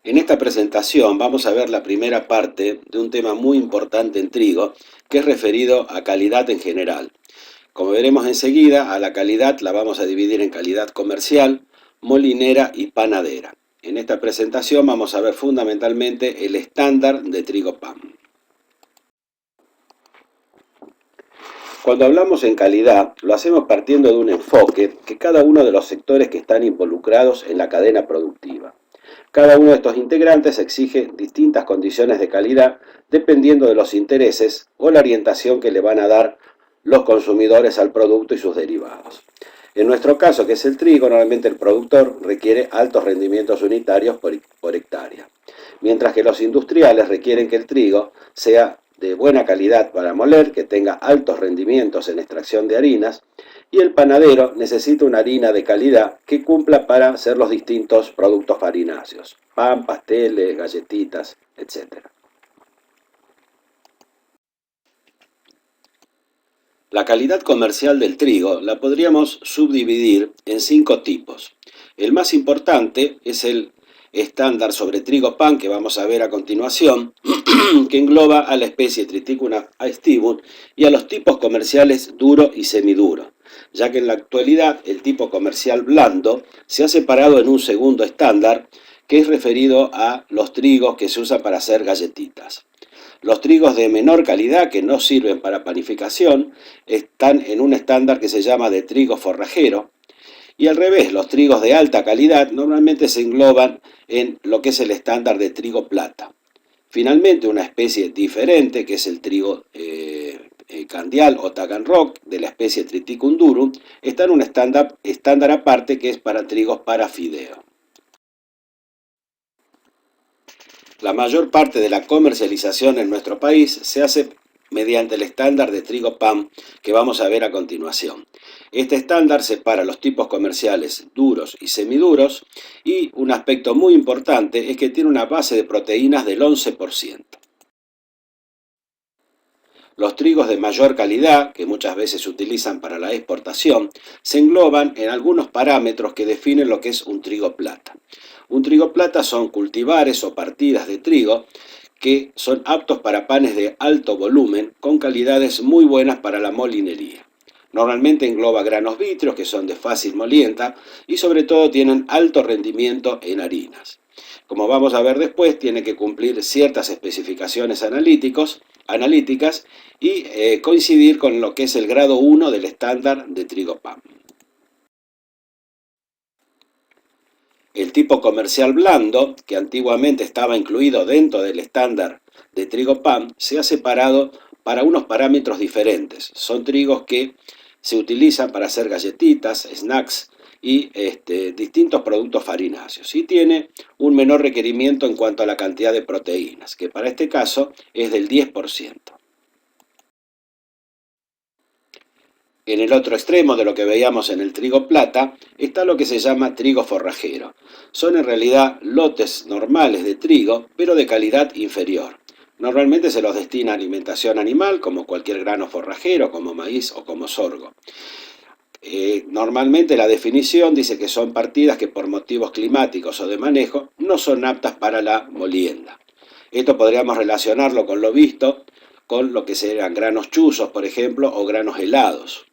En esta presentación vamos a ver la primera parte de un tema muy importante en trigo, que es referido a calidad en general. Como veremos enseguida, a la calidad la vamos a dividir en calidad comercial, molinera y panadera. En esta presentación vamos a ver fundamentalmente el estándar de trigo pan. Cuando hablamos en calidad, lo hacemos partiendo de un enfoque que cada uno de los sectores que están involucrados en la cadena productiva. Cada uno de estos integrantes exige distintas condiciones de calidad dependiendo de los intereses o la orientación que le van a dar los consumidores al producto y sus derivados. En nuestro caso, que es el trigo, normalmente el productor requiere altos rendimientos unitarios por hectárea, mientras que los industriales requieren que el trigo sea de buena calidad para moler, que tenga altos rendimientos en extracción de harinas, y el panadero necesita una harina de calidad que cumpla para hacer los distintos productos farináceos, pan, pasteles, galletitas, etc. La calidad comercial del trigo la podríamos subdividir en 5 tipos. El más importante es el estándar sobre trigo pan que vamos a ver a continuación, que engloba a la especie Triticum aestivum y a los tipos comerciales duro y semiduro, ya que en la actualidad el tipo comercial blando se ha separado en un segundo estándar que es referido a los trigos que se usan para hacer galletitas. Los trigos de menor calidad, que no sirven para panificación, están en un estándar que se llama de trigo forrajero, y al revés, los trigos de alta calidad normalmente se engloban en lo que es el estándar de trigo plata. Finalmente, una especie diferente, que es el trigo candial o taganroc, de la especie Triticum durum, está en un estándar aparte que es para trigos para fideo. La mayor parte de la comercialización en nuestro país se hace mediante el estándar de trigo pan que vamos a ver a continuación. Este estándar separa los tipos comerciales duros y semiduros y un aspecto muy importante es que tiene una base de proteínas del 11%. Los trigos de mayor calidad, que muchas veces se utilizan para la exportación, se engloban en algunos parámetros que definen lo que es un trigo plata. Un trigo plata son cultivares o partidas de trigo que son aptos para panes de alto volumen con calidades muy buenas para la molinería. Normalmente engloba granos vítreos que son de fácil molienda y sobre todo tienen alto rendimiento en harinas. Como vamos a ver después, tiene que cumplir ciertas especificaciones analíticas y coincidir con lo que es el grado 1 del estándar de trigo pan. El tipo comercial blando, que antiguamente estaba incluido dentro del estándar de trigo pan, se ha separado para unos parámetros diferentes. Son trigos que se utilizan para hacer galletitas, snacks y distintos productos farináceos. Y tiene un menor requerimiento en cuanto a la cantidad de proteínas, que para este caso es del 10%. En el otro extremo de lo que veíamos en el trigo plata está lo que se llama trigo forrajero. Son en realidad lotes normales de trigo, pero de calidad inferior. Normalmente se los destina a alimentación animal, como cualquier grano forrajero, como maíz o como sorgo. Normalmente la definición dice que son partidas que por motivos climáticos o de manejo no son aptas para la molienda. Esto podríamos relacionarlo con lo visto, con lo que serían granos chuzos, por ejemplo, o granos helados.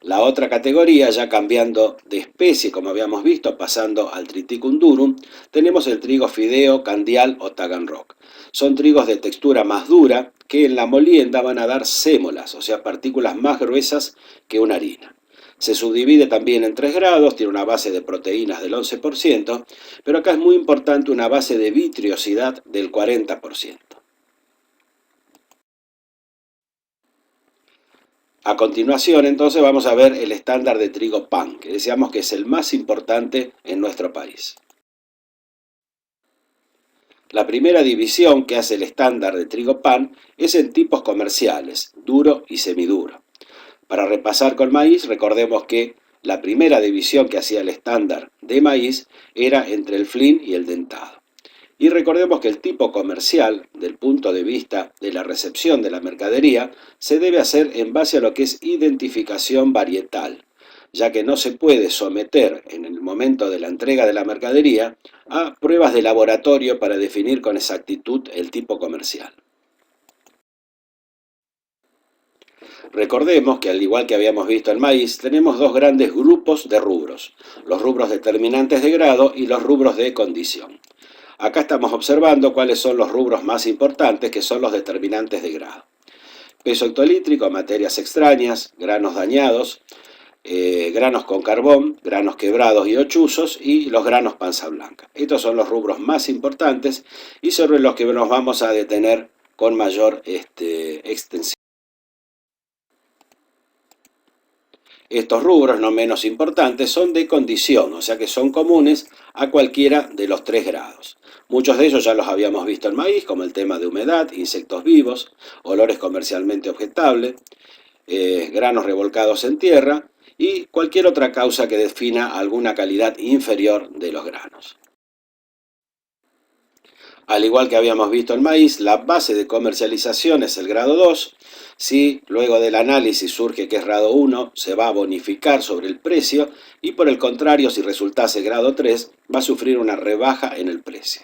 La otra categoría, ya cambiando de especie, como habíamos visto, pasando al Triticum durum, tenemos el trigo fideo, candial o taganroc. Son trigos de textura más dura que en la molienda van a dar sémolas, o sea, partículas más gruesas que una harina. Se subdivide también en 3 grados, tiene una base de proteínas del 11%, pero acá es muy importante una base de vitriosidad del 40%. A continuación, entonces, vamos a ver el estándar de trigo pan, que decíamos que es el más importante en nuestro país. La primera división que hace el estándar de trigo pan es en tipos comerciales, duro y semiduro. Para repasar con maíz, recordemos que la primera división que hacía el estándar de maíz era entre el flin y el dentado. Y recordemos que el tipo comercial, del punto de vista de la recepción de la mercadería, se debe hacer en base a lo que es identificación varietal. ya que no se puede someter en el momento de la entrega de la mercadería a pruebas de laboratorio para definir con exactitud el tipo comercial. Recordemos que, al igual que habíamos visto en maíz, tenemos dos grandes grupos de rubros: los rubros determinantes de grado y los rubros de condición. Acá estamos observando cuáles son los rubros más importantes, que son los determinantes de grado: peso hectolítrico, materias extrañas, granos dañados, granos con carbón, granos quebrados y ochuzos, y los granos panza blanca. Estos son los rubros más importantes y sobre los que nos vamos a detener con mayor extensión. Estos rubros, no menos importantes, son de condición, o sea que son comunes a cualquiera de los 3 grados. Muchos de ellos ya los habíamos visto en maíz, como el tema de humedad, insectos vivos, olores comercialmente objetables, granos revolcados en tierra y cualquier otra causa que defina alguna calidad inferior de los granos. Al igual que habíamos visto en maíz, la base de comercialización es el grado 2. Si luego del análisis surge que es grado 1, se va a bonificar sobre el precio, y por el contrario, si resultase grado 3, va a sufrir una rebaja en el precio.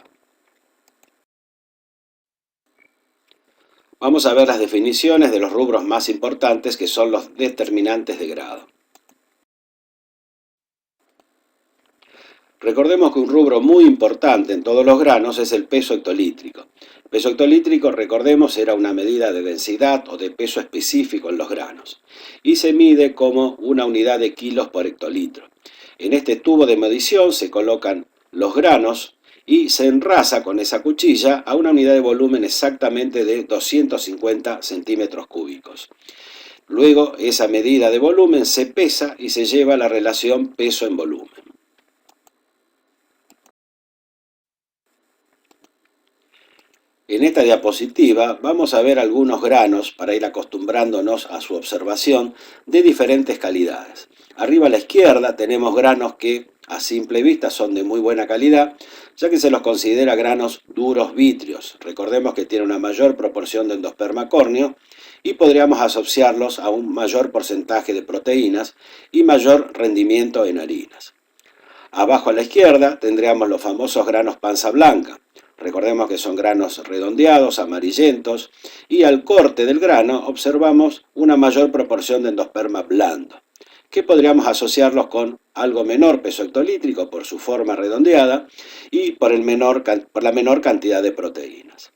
Vamos a ver las definiciones de los rubros más importantes, que son los determinantes de grado. Recordemos que un rubro muy importante en todos los granos es el peso hectolítrico. El peso hectolítrico, recordemos, era una medida de densidad o de peso específico en los granos, y se mide como una unidad de kilos por hectolitro. En este tubo de medición se colocan los granos y se enrasa con esa cuchilla a una unidad de volumen exactamente de 250 centímetros cúbicos. Luego, esa medida de volumen se pesa y se lleva a la relación peso en volumen. En esta diapositiva vamos a ver algunos granos, para ir acostumbrándonos a su observación, de diferentes calidades. Arriba a la izquierda tenemos granos que a simple vista son de muy buena calidad, ya que se los considera granos duros vítreos. Recordemos que tienen una mayor proporción de endosperma córneo y podríamos asociarlos a un mayor porcentaje de proteínas y mayor rendimiento en harinas. Abajo a la izquierda tendríamos los famosos granos panza blanca. Recordemos que son granos redondeados, amarillentos, y al corte del grano observamos una mayor proporción de endosperma blando, que podríamos asociarlos con algo menor peso hectolítrico por su forma redondeada y por la menor cantidad de proteínas.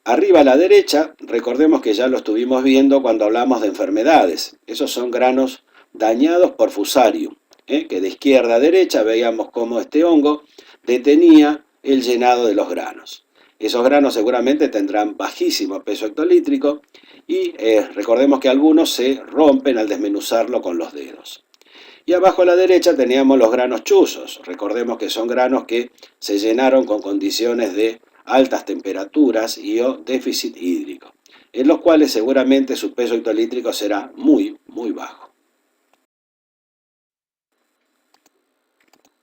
Arriba a la derecha, recordemos que ya lo estuvimos viendo cuando hablamos de enfermedades. Esos son granos dañados por Fusarium, que de izquierda a derecha veíamos cómo este hongo detenía el llenado de los granos. Esos granos seguramente tendrán bajísimo peso hectolítrico y recordemos que algunos se rompen al desmenuzarlo con los dedos. Y abajo a la derecha teníamos los granos chuzos. Recordemos que son granos que se llenaron con condiciones de altas temperaturas y o déficit hídrico, en los cuales seguramente su peso hectolítrico será muy bajo.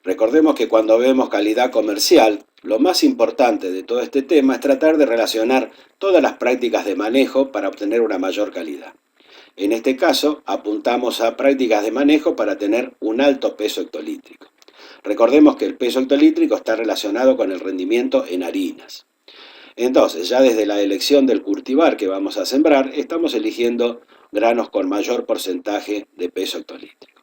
Recordemos que cuando vemos calidad comercial, lo más importante de todo este tema es tratar de relacionar todas las prácticas de manejo para obtener una mayor calidad. En este caso, apuntamos a prácticas de manejo para tener un alto peso hectolítrico. Recordemos que el peso hectolítrico está relacionado con el rendimiento en harinas. Entonces, ya desde la elección del cultivar que vamos a sembrar, estamos eligiendo granos con mayor porcentaje de peso hectolítrico.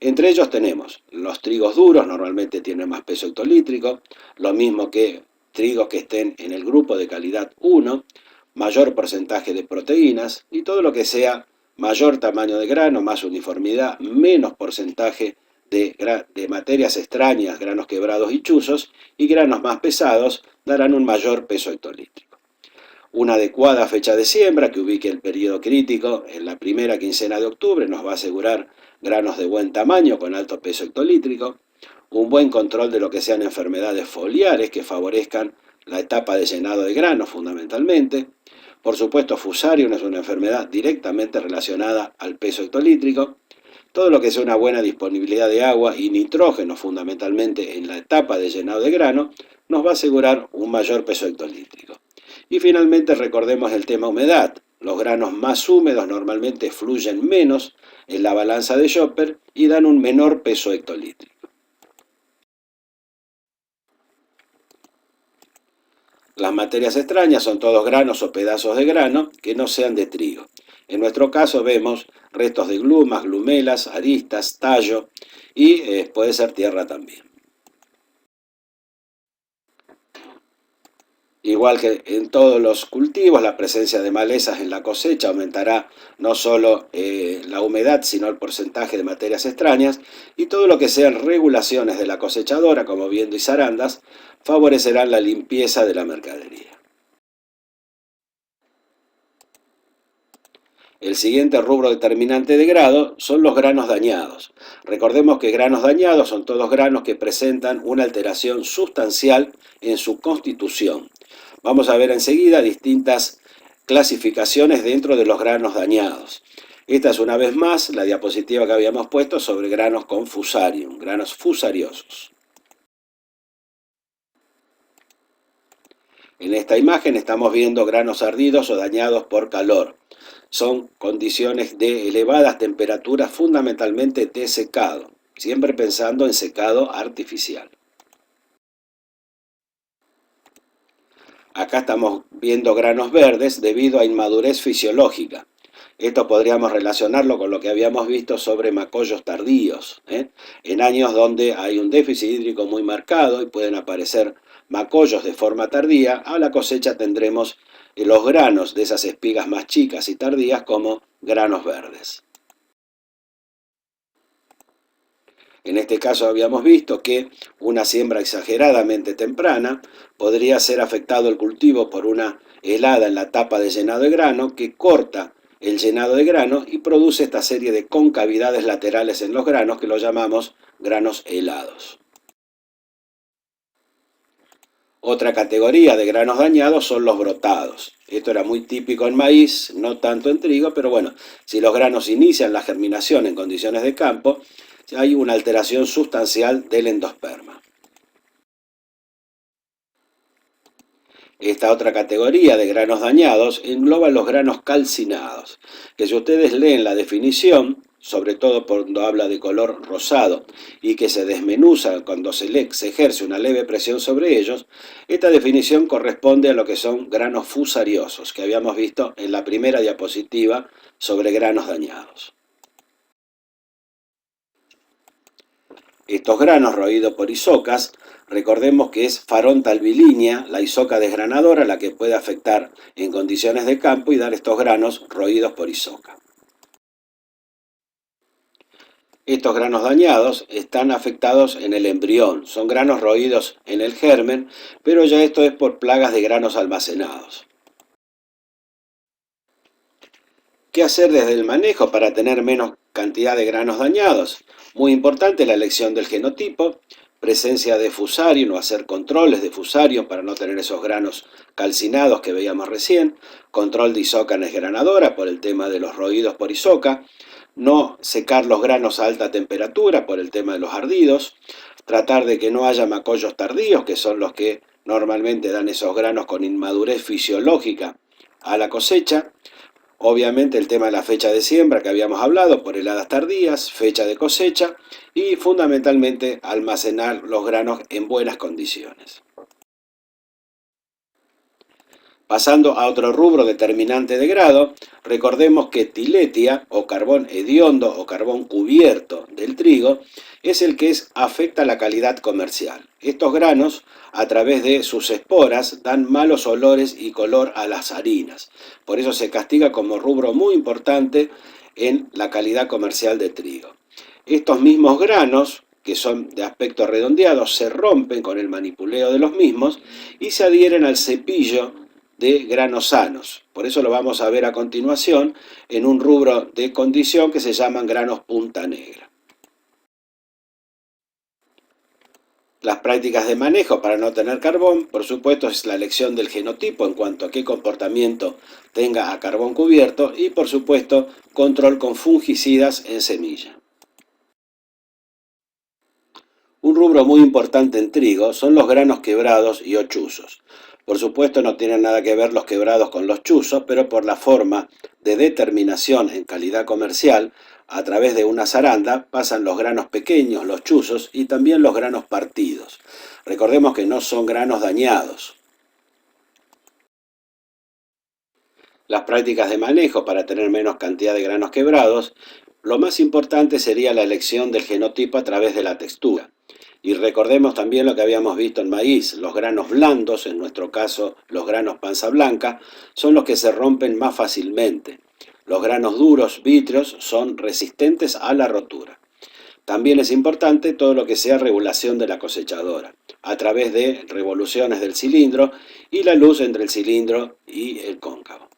Entre ellos tenemos los trigos duros, normalmente tienen más peso hectolítrico, lo mismo que trigos que estén en el grupo de calidad 1, mayor porcentaje de proteínas, y todo lo que sea mayor tamaño de grano, más uniformidad, menos porcentaje de materias extrañas, granos quebrados y chuzos, y granos más pesados darán un mayor peso hectolítrico. Una adecuada fecha de siembra que ubique el periodo crítico en la primera quincena de octubre nos va a asegurar granos de buen tamaño con alto peso hectolítrico. Un buen control de lo que sean enfermedades foliares que favorezcan la etapa de llenado de granos fundamentalmente. Por supuesto, Fusarium es una enfermedad directamente relacionada al peso hectolítrico. Todo lo que sea una buena disponibilidad de agua y nitrógeno fundamentalmente en la etapa de llenado de grano nos va a asegurar un mayor peso hectolítrico. Y finalmente recordemos el tema humedad. Los granos más húmedos normalmente fluyen menos en la balanza de Shopper y dan un menor peso hectolítrico. Las materias extrañas son todos granos o pedazos de grano que no sean de trigo. En nuestro caso vemos restos de glumas, glumelas, aristas, tallo y puede ser tierra también. Igual que en todos los cultivos, la presencia de malezas en la cosecha aumentará no solo la humedad, sino el porcentaje de materias extrañas, y todo lo que sean regulaciones de la cosechadora, como viento y zarandas, favorecerán la limpieza de la mercadería. El siguiente rubro determinante de grado son los granos dañados. Recordemos que granos dañados son todos granos que presentan una alteración sustancial en su constitución. Vamos a ver enseguida distintas clasificaciones dentro de los granos dañados. Esta es una vez más la diapositiva que habíamos puesto sobre granos con fusarium, granos fusariosos. En esta imagen estamos viendo granos ardidos o dañados por calor. Son condiciones de elevadas temperaturas, fundamentalmente de secado, siempre pensando en secado artificial. Acá estamos viendo granos verdes debido a inmadurez fisiológica. Esto podríamos relacionarlo con lo que habíamos visto sobre macollos tardíos, en años donde hay un déficit hídrico muy marcado y pueden aparecer macollos de forma tardía. A la cosecha tendremos los granos de esas espigas más chicas y tardías como granos verdes. En este caso habíamos visto que una siembra exageradamente temprana podría ser afectado el cultivo por una helada en la etapa de llenado de grano que corta el llenado de grano y produce esta serie de concavidades laterales en los granos que lo llamamos granos helados. Otra categoría de granos dañados son los brotados. Esto era muy típico en maíz, no tanto en trigo, pero bueno, si los granos inician la germinación en condiciones de campo, hay una alteración sustancial del endosperma. Esta otra categoría de granos dañados engloba los granos calcinados, que si ustedes leen la definición, sobre todo cuando habla de color rosado y que se desmenuza cuando se ejerce una leve presión sobre ellos, esta definición corresponde a lo que son granos fusariosos, que habíamos visto en la primera diapositiva sobre granos dañados. Estos granos roídos por isocas, recordemos que es Pharonta albilínea, la isoca desgranadora, la que puede afectar en condiciones de campo y dar estos granos roídos por isoca. Estos granos dañados están afectados en el embrión, son granos roídos en el germen, pero ya esto es por plagas de granos almacenados. ¿Qué hacer desde el manejo para tener menos cantidad de granos dañados? Muy importante la elección del genotipo, presencia de fusarium o hacer controles de fusarium para no tener esos granos calcinados que veíamos recién, control de isoca desgranadora por el tema de los roídos por isoca, no secar los granos a alta temperatura por el tema de los ardidos, tratar de que no haya macollos tardíos, que son los que normalmente dan esos granos con inmadurez fisiológica a la cosecha. Obviamente el tema de la fecha de siembra que habíamos hablado, por heladas tardías, fecha de cosecha y fundamentalmente almacenar los granos en buenas condiciones. Pasando a otro rubro determinante de grado, recordemos que tiletia o carbón hediondo o carbón cubierto del trigo es el que afecta la calidad comercial. Estos granos, a través de sus esporas, dan malos olores y color a las harinas. Por eso se castiga como rubro muy importante en la calidad comercial de trigo. Estos mismos granos, que son de aspecto redondeado, se rompen con el manipuleo de los mismos y se adhieren al cepillo de granos sanos. Por eso lo vamos a ver a continuación en un rubro de condición que se llaman granos punta negra. Las prácticas de manejo para no tener carbón, por supuesto, es la elección del genotipo en cuanto a qué comportamiento tenga a carbón cubierto y, por supuesto, control con fungicidas en semilla. Un rubro muy importante en trigo son los granos quebrados y ochuzos. Por supuesto no tienen nada que ver los quebrados con los chuzos, pero por la forma de determinación en calidad comercial, a través de una zaranda pasan los granos pequeños, los chuzos, y también los granos partidos. Recordemos que no son granos dañados. Las prácticas de manejo para tener menos cantidad de granos quebrados, lo más importante sería la elección del genotipo a través de la textura. Y recordemos también lo que habíamos visto en maíz, los granos blandos, en nuestro caso los granos panza blanca, son los que se rompen más fácilmente. Los granos duros, vítreos, son resistentes a la rotura. También es importante todo lo que sea regulación de la cosechadora, a través de revoluciones del cilindro y la luz entre el cilindro y el cóncavo.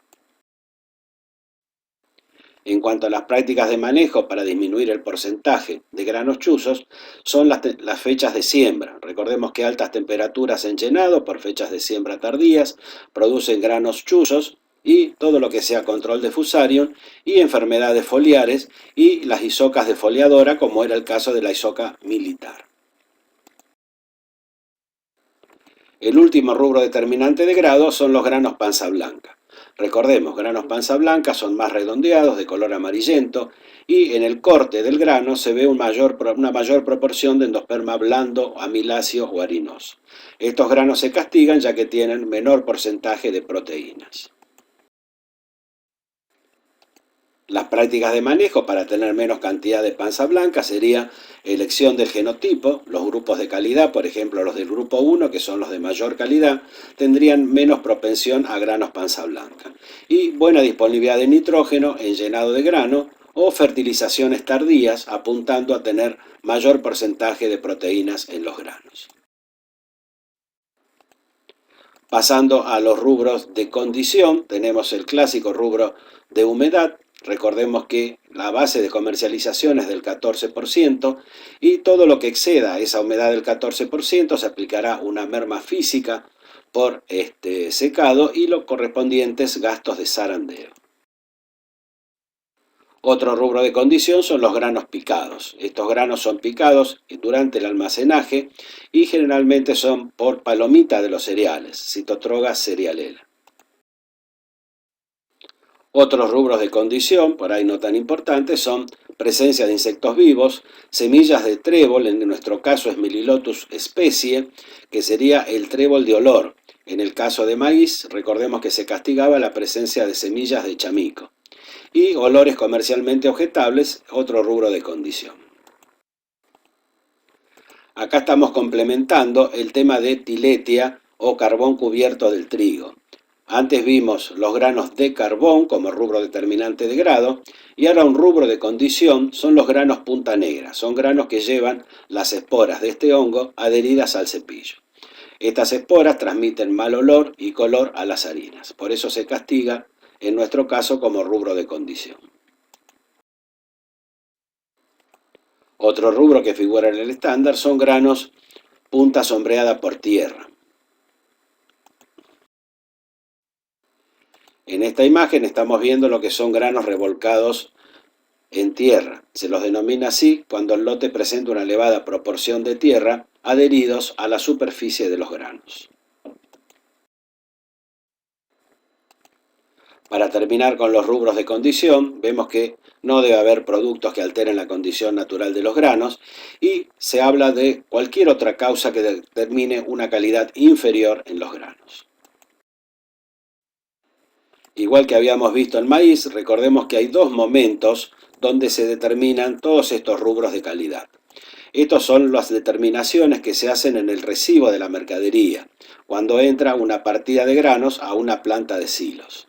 En cuanto a las prácticas de manejo para disminuir el porcentaje de granos chuzos, son las fechas de siembra. Recordemos que altas temperaturas en llenado por fechas de siembra tardías producen granos chuzos y todo lo que sea control de fusarium y enfermedades foliares y las isocas de foliadora, como era el caso de la isoca militar. El último rubro determinante de grado son los granos panza blanca. Recordemos, granos panza blanca son más redondeados, de color amarillento, y en el corte del grano se ve una mayor proporción de endosperma blando, amiláceo o harinoso. Estos granos se castigan ya que tienen menor porcentaje de proteínas. Las prácticas de manejo para tener menos cantidad de panza blanca sería elección del genotipo. Los grupos de calidad, por ejemplo los del grupo 1, que son los de mayor calidad, tendrían menos propensión a granos panza blanca. Y buena disponibilidad de nitrógeno en llenado de grano o fertilizaciones tardías, apuntando a tener mayor porcentaje de proteínas en los granos. Pasando a los rubros de condición, tenemos el clásico rubro de humedad. Recordemos que la base de comercialización es del 14% y todo lo que exceda esa humedad del 14% se aplicará una merma física por secado y los correspondientes gastos de zarandeo. Otro rubro de condición son los granos picados. Estos granos son picados durante el almacenaje y generalmente son por palomita de los cereales, Citotroga cerealela. Otros rubros de condición, por ahí no tan importantes, son presencia de insectos vivos, semillas de trébol, en nuestro caso es Melilotus especie, que sería el trébol de olor. En el caso de maíz, recordemos que se castigaba la presencia de semillas de chamico. Y olores comercialmente objetables, otro rubro de condición. Acá estamos complementando el tema de tiletia o carbón cubierto del trigo. Antes vimos los granos de carbón como rubro determinante de grado y ahora un rubro de condición son los granos punta negra. Son granos que llevan las esporas de este hongo adheridas al cepillo. Estas esporas transmiten mal olor y color a las harinas. Por eso se castiga en nuestro caso como rubro de condición. Otro rubro que figura en el estándar son granos punta sombreada por tierra. En esta imagen estamos viendo lo que son granos revolcados en tierra. Se los denomina así cuando el lote presenta una elevada proporción de tierra adheridos a la superficie de los granos. Para terminar con los rubros de condición, vemos que no debe haber productos que alteren la condición natural de los granos y se habla de cualquier otra causa que determine una calidad inferior en los granos. Igual que habíamos visto en maíz, recordemos que hay dos momentos donde se determinan todos estos rubros de calidad. Estos son las determinaciones que se hacen en el recibo de la mercadería, cuando entra una partida de granos a una planta de silos.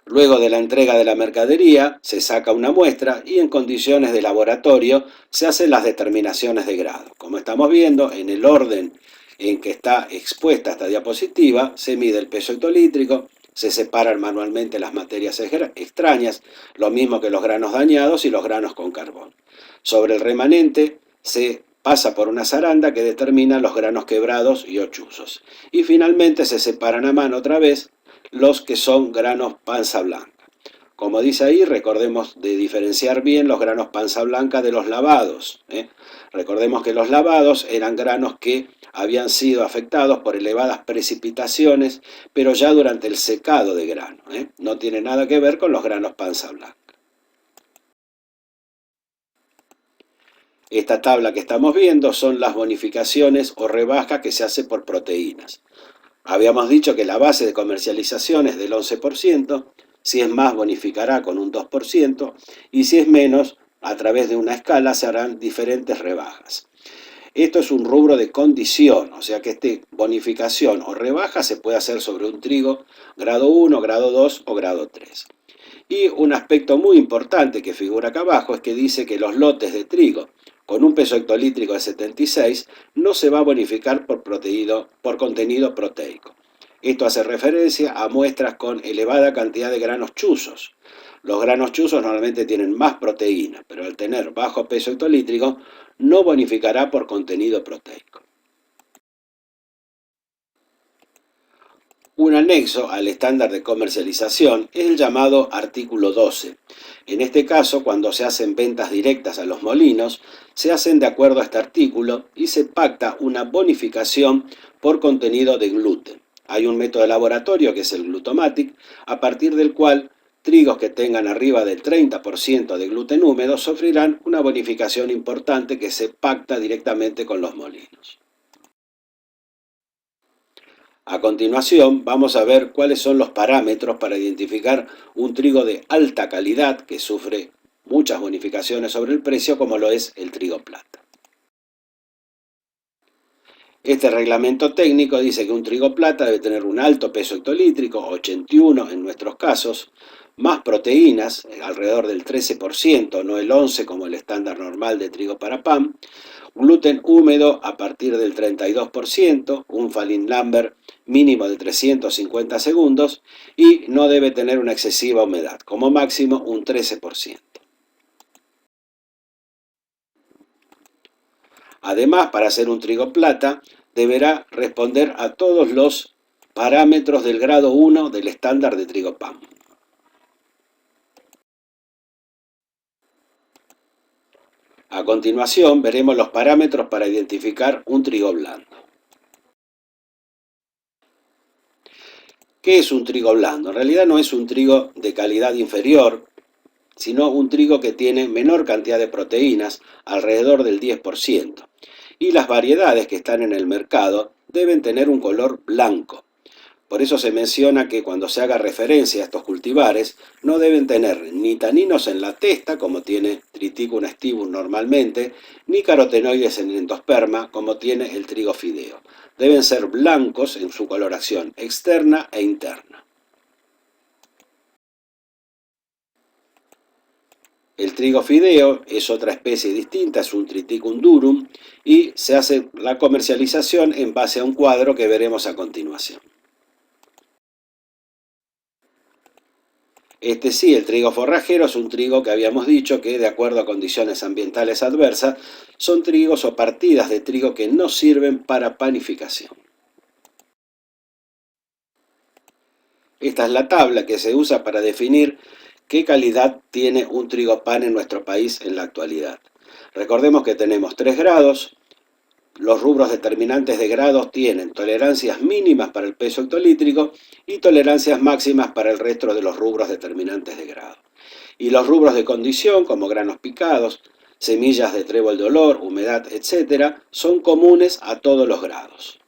Luego de la entrega de la mercadería, se saca una muestra y en condiciones de laboratorio se hacen las determinaciones de grado. Como estamos viendo, en el orden en que está expuesta esta diapositiva, se mide el peso hectolítrico, se separan manualmente las materias extrañas, lo mismo que los granos dañados y los granos con carbón. Sobre el remanente se pasa por una zaranda que determina los granos quebrados y ochuzos. Y finalmente se separan a mano otra vez los que son granos panza blanca. Como dice ahí, recordemos de diferenciar bien los granos panza blanca de los lavados. Recordemos que los lavados eran granos que habían sido afectados por elevadas precipitaciones, pero ya durante el secado de grano. No tiene nada que ver con los granos panza blanca. Esta tabla que estamos viendo son las bonificaciones o rebajas que se hace por proteínas. Habíamos dicho que la base de comercialización es del 11%, si es más bonificará con un 2% y si es menos, a través de una escala se harán diferentes rebajas. Esto es un rubro de condición, o sea que esta bonificación o rebaja se puede hacer sobre un trigo grado 1, grado 2 o grado 3. Y un aspecto muy importante que figura acá abajo es que dice que los lotes de trigo con un peso hectolítrico de 76 no se va a bonificar por contenido proteico. Esto hace referencia a muestras con elevada cantidad de granos chuzos. Los granos chuzos normalmente tienen más proteína, pero al tener bajo peso hectolítrico no bonificará por contenido proteico. Un anexo al estándar de comercialización es el llamado artículo 12. En este caso, cuando se hacen ventas directas a los molinos, se hacen de acuerdo a este artículo y se pacta una bonificación por contenido de gluten. Hay un método de laboratorio que es el Glutomatic, a partir del cual trigos que tengan arriba del 30% de gluten húmedo sufrirán una bonificación importante que se pacta directamente con los molinos. A continuación vamos a ver cuáles son los parámetros para identificar un trigo de alta calidad que sufre muchas bonificaciones sobre el precio como lo es el trigo plata. Este reglamento técnico dice que un trigo plata debe tener un alto peso hectolítrico, 81 en nuestros casos, más proteínas, alrededor del 13%, no el 11% como el estándar normal de trigo para pan, gluten húmedo a partir del 32%, un Falin-Lambert mínimo de 350 segundos y no debe tener una excesiva humedad, como máximo un 13%. Además, para hacer un trigo plata, deberá responder a todos los parámetros del grado 1 del estándar de trigo pan. A continuación, veremos los parámetros para identificar un trigo blando. ¿Qué es un trigo blando? En realidad no es un trigo de calidad inferior, sino un trigo que tiene menor cantidad de proteínas, alrededor del 10%. Y las variedades que están en el mercado deben tener un color blanco. Por eso se menciona que cuando se haga referencia a estos cultivares, no deben tener ni taninos en la testa, como tiene Triticum aestivus normalmente, ni carotenoides en el endosperma, como tiene el trigo fideo. Deben ser blancos en su coloración externa e interna. El trigo fideo es otra especie distinta, es un Triticum durum, y se hace la comercialización en base a un cuadro que veremos a continuación. Este sí, el trigo forrajero es un trigo que habíamos dicho que, de acuerdo a condiciones ambientales adversas, son trigos o partidas de trigo que no sirven para panificación. Esta es la tabla que se usa para definir qué calidad tiene un trigo pan en nuestro país en la actualidad. Recordemos que tenemos 3 grados. Los rubros determinantes de grados tienen tolerancias mínimas para el peso hectolítrico y tolerancias máximas para el resto de los rubros determinantes de grado. Y los rubros de condición, como granos picados, semillas de trébol de olor, humedad, etc., son comunes a todos los grados.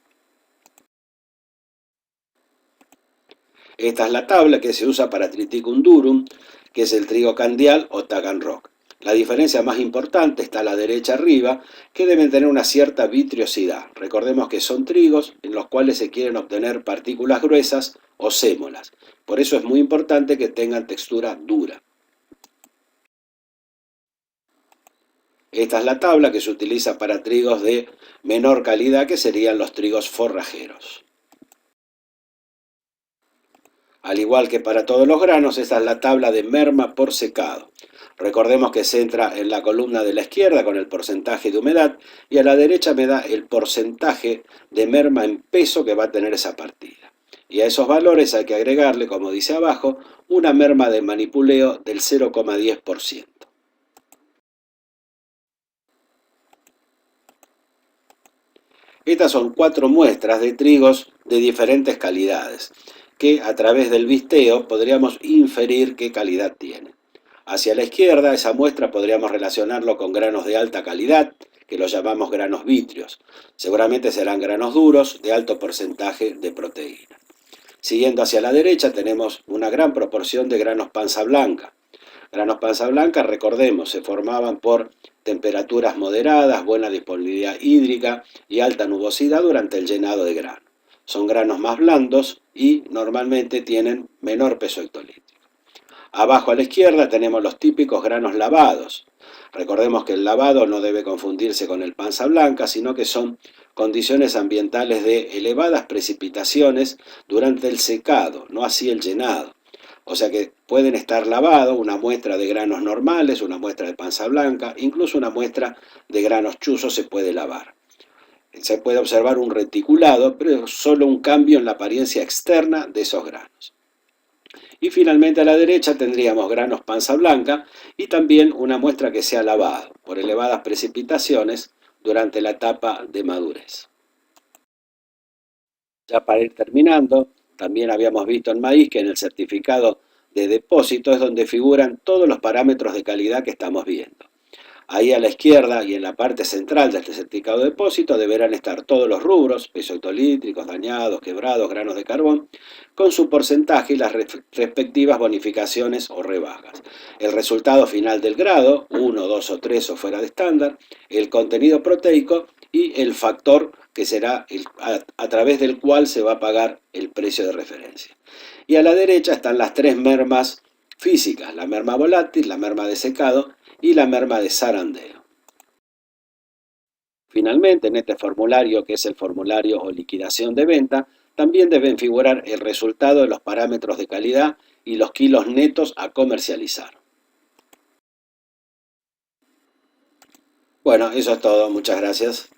Esta es la tabla que se usa para Triticum durum, que es el trigo candial o Taganrog. La diferencia más importante está a la derecha arriba, que deben tener una cierta vitriosidad. Recordemos que son trigos en los cuales se quieren obtener partículas gruesas o sémolas. Por eso es muy importante que tengan textura dura. Esta es la tabla que se utiliza para trigos de menor calidad, que serían los trigos forrajeros. Al igual que para todos los granos, esta es la tabla de merma por secado. Recordemos que se entra en la columna de la izquierda con el porcentaje de humedad y a la derecha me da el porcentaje de merma en peso que va a tener esa partida. Y a esos valores hay que agregarle, como dice abajo, una merma de manipuleo del 0,10%. Estas son 4 muestras de trigos de diferentes calidades, que a través del visteo podríamos inferir qué calidad tienen. Hacia la izquierda, esa muestra podríamos relacionarlo con granos de alta calidad, que los llamamos granos vítreos. Seguramente serán granos duros de alto porcentaje de proteína. Siguiendo hacia la derecha tenemos una gran proporción de granos panza blanca. Granos panza blanca, recordemos, se formaban por temperaturas moderadas, buena disponibilidad hídrica y alta nubosidad durante el llenado de grano. Son granos más blandos y normalmente tienen menor peso hectolítrico. Abajo a la izquierda tenemos los típicos granos lavados. Recordemos que el lavado no debe confundirse con el panza blanca, sino que son condiciones ambientales de elevadas precipitaciones durante el secado, no así el llenado. O sea que pueden estar lavados una muestra de granos normales, una muestra de panza blanca, incluso una muestra de granos chuzos se puede lavar. Se puede observar un reticulado, pero solo un cambio en la apariencia externa de esos granos. Y finalmente a la derecha tendríamos granos panza blanca y también una muestra que se ha lavado por elevadas precipitaciones durante la etapa de madurez. Ya para ir terminando, también habíamos visto en maíz que en el certificado de depósito es donde figuran todos los parámetros de calidad que estamos viendo. Ahí a la izquierda y en la parte central de este certificado de depósito deberán estar todos los rubros, peso hectolítricos, dañados, quebrados, granos de carbón, con su porcentaje y las respectivas bonificaciones o rebajas. El resultado final del grado, 1, 2 o 3 o fuera de estándar, el contenido proteico y el factor que será a través del cual se va a pagar el precio de referencia. Y a la derecha están las 3 mermas físicas, la merma volátil, la merma de secado y la merma de zarandeo. Finalmente, en este formulario, que es el formulario o liquidación de venta, también deben figurar el resultado de los parámetros de calidad y los kilos netos a comercializar. Bueno, eso es todo. Muchas gracias.